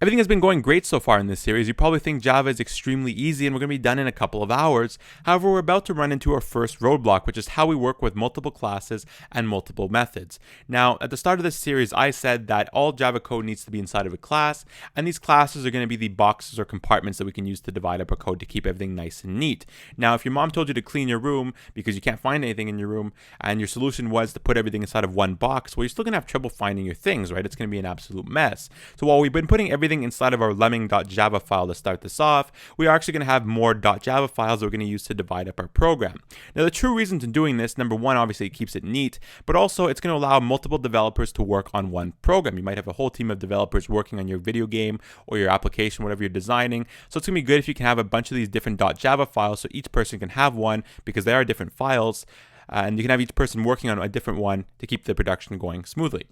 Everything has been going great so far in this series. You probably think Java is extremely easy and we're going to be done in a couple of hours. However, we're about to run into our first roadblock, which is how we work with multiple classes and multiple methods. Now, at the start of this series, I said that all Java code needs to be inside of a class, and these classes are going to be the boxes or compartments that we can use to divide up our code to keep everything nice and neat. Now, if your mom told you to clean your room because you can't find anything in your room, and your solution was to put everything inside of one box, well, you're still going to have trouble finding your things, right? It's going to be an absolute mess. So while we've been putting everything inside of our lemming.java file to start this off, we are actually going to have more .java files that we're going to use to divide up our program. Now, the true reason to doing this, number one, obviously it keeps it neat, but also it's going to allow multiple developers to work on one program. You might have a whole team of developers working on your video game or your application, whatever you're designing. So it's going to be good if you can have a bunch of these different .java files so each person can have one because they are different files. And you can have each person working on a different one to keep the production going smoothly.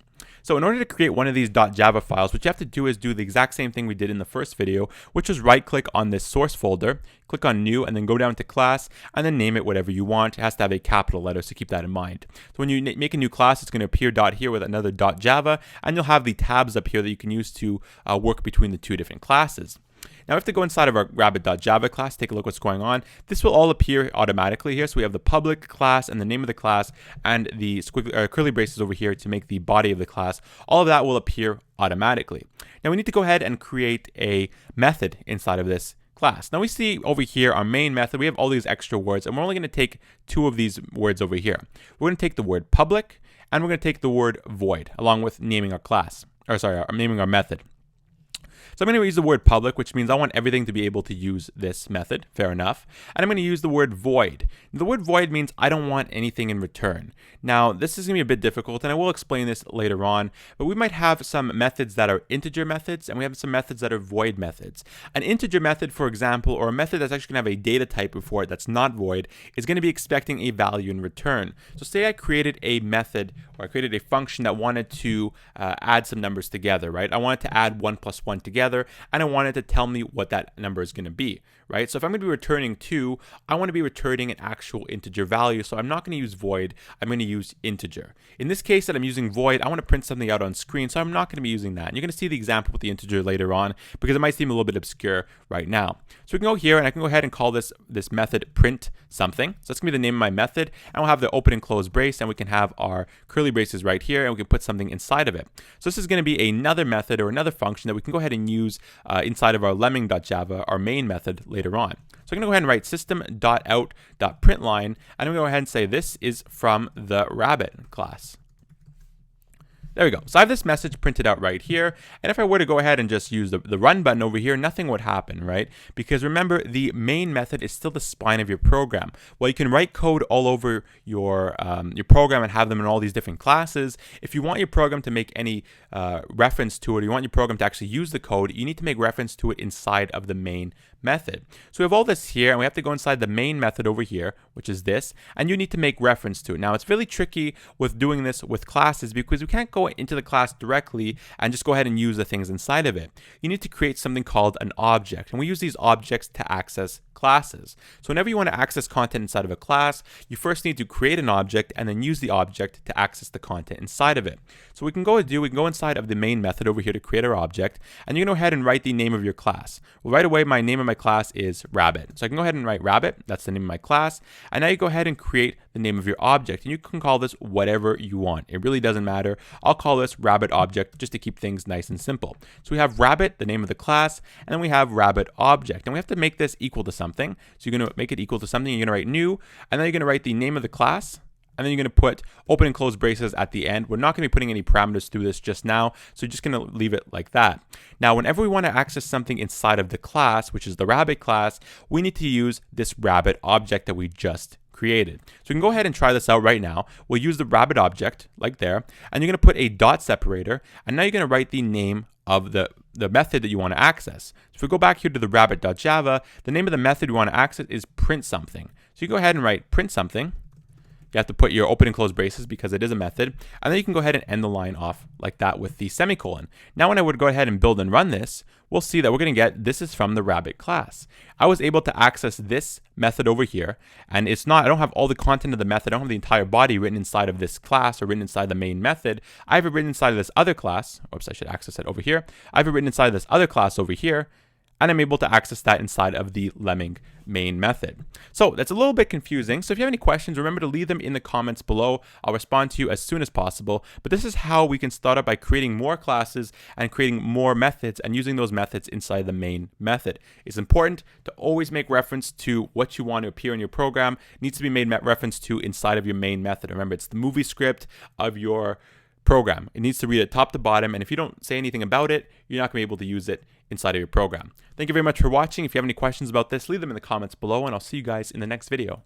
So in order to create one of these .java files, what you have to do is do the exact same thing we did in the first video, which was right-click on this source folder, click on New, and then go down to Class, and then name it whatever you want. It has to have a capital letter, so keep that in mind. So when you make a new class, it's going to appear .here with another .java, and you'll have the tabs up here that you can use to work between the two different classes. Now we have to go inside of our rabbit.java class, take a look what's going on. This will all appear automatically here. So we have the public class and the name of the class and the curly braces over here to make the body of the class. All of that will appear automatically. Now we need to go ahead and create a method inside of this class. Now we see over here our main method, we have all these extra words, and we're only going to take two of these words over here. We're going to take the word public, and we're going to take the word void along with naming our class, naming our method. So I'm going to use the word public, which means I want everything to be able to use this method. Fair enough. And I'm going to use the word void. The word void means I don't want anything in return. Now, this is going to be a bit difficult, and I will explain this later on, but we might have some methods that are integer methods, and we have some methods that are void methods. An integer method, for example, or a method that's actually going to have a data type before it that's not void, is going to be expecting a value in return. So say I created a method, or I created a function that wanted to add some numbers together, right? I wanted to add 1 plus 1 together, and I wanted to tell me what that number is going to be, right? So if I'm going to be returning 2, I want to be returning an actual integer value, so I'm not going to use void, I'm going to use integer. In this case that I'm using void, I want to print something out on screen, so I'm not going to be using that. And you're going to see the example with the integer later on because it might seem a little bit obscure right now. So we can go here and I can go ahead and call this method print something. So that's going to be the name of my method, and we'll have the open and close brace, and we can have our curly braces right here, and we can put something inside of it. So this is going to be another method or another function that we can go ahead and use inside of our lemming.java, our main method later on. So I'm going to go ahead and write system.out.println, and I'm going to go ahead and say this is from the rabbit class. There we go. So I have this message printed out right here. And if I were to go ahead and just use the run button over here, nothing would happen, right? Because remember, the main method is still the spine of your program. While you can write code all over your program and have them in all these different classes, if you want your program to make any reference to it, or you want your program to actually use the code, you need to make reference to it inside of the main method. So we have all this here, and we have to go inside the main method over here, which is this, and you need to make reference to it. Now, it's really tricky with doing this with classes because we can't go into the class directly and just go ahead and use the things inside of it. You need to create something called an object, and we use these objects to access classes. So whenever you want to access content inside of a class, you first need to create an object and then use the object to access the content inside of it. So we can go inside of the main method over here to create our object, and you can go ahead and write the name of your class. Well, right away, my name of my class is rabbit. So I can go ahead and write rabbit. That's the name of my class. And now you go ahead and create the name of your object, and you can call this whatever you want. It really doesn't matter. I'll call this rabbit object just to keep things nice and simple. So we have rabbit, the name of the class, and then we have rabbit object, and we have to make this equal to something. So you're going to make it equal to something. You're going to write new, and then you're going to write the name of the class, and then you're going to put open and close braces at the end. We're not going to be putting any parameters through this just now, so you're just going to leave it like that. Now, whenever we want to access something inside of the class, which is the rabbit class, we need to use this rabbit object that we just created. So we can go ahead and try this out right now. We'll use the rabbit object like there, and you're going to put a dot separator, and now you're going to write the name of the method that you want to access. So if we go back here to the rabbit.java, the name of the method we want to access is print something. So you go ahead and write print something. You have to put your open and close braces because it is a method. And then you can go ahead and end the line off like that with the semicolon. Now, when I would go ahead and build and run this, we'll see that we're going to get this is from the Rabbit class. I was able to access this method over here, and it's not, I don't have all the content of the method. I don't have the entire body written inside of this class or written inside the main method. I have it written inside of this other class. Oops, I should access it over here. I have it written inside of this other class over here, and I'm able to access that inside of the Lemming main method. So that's a little bit confusing. So if you have any questions, remember to leave them in the comments below. I'll respond to you as soon as possible. But this is how we can start out by creating more classes and creating more methods and using those methods inside the main method. It's important to always make reference to what you want to appear in your program. It needs to be made reference to inside of your main method. Remember, it's the movie script of your program. It needs to read it top to bottom, and if you don't say anything about it, you're not going to be able to use it inside of your program. Thank you very much for watching. If you have any questions about this, leave them in the comments below, and I'll see you guys in the next video.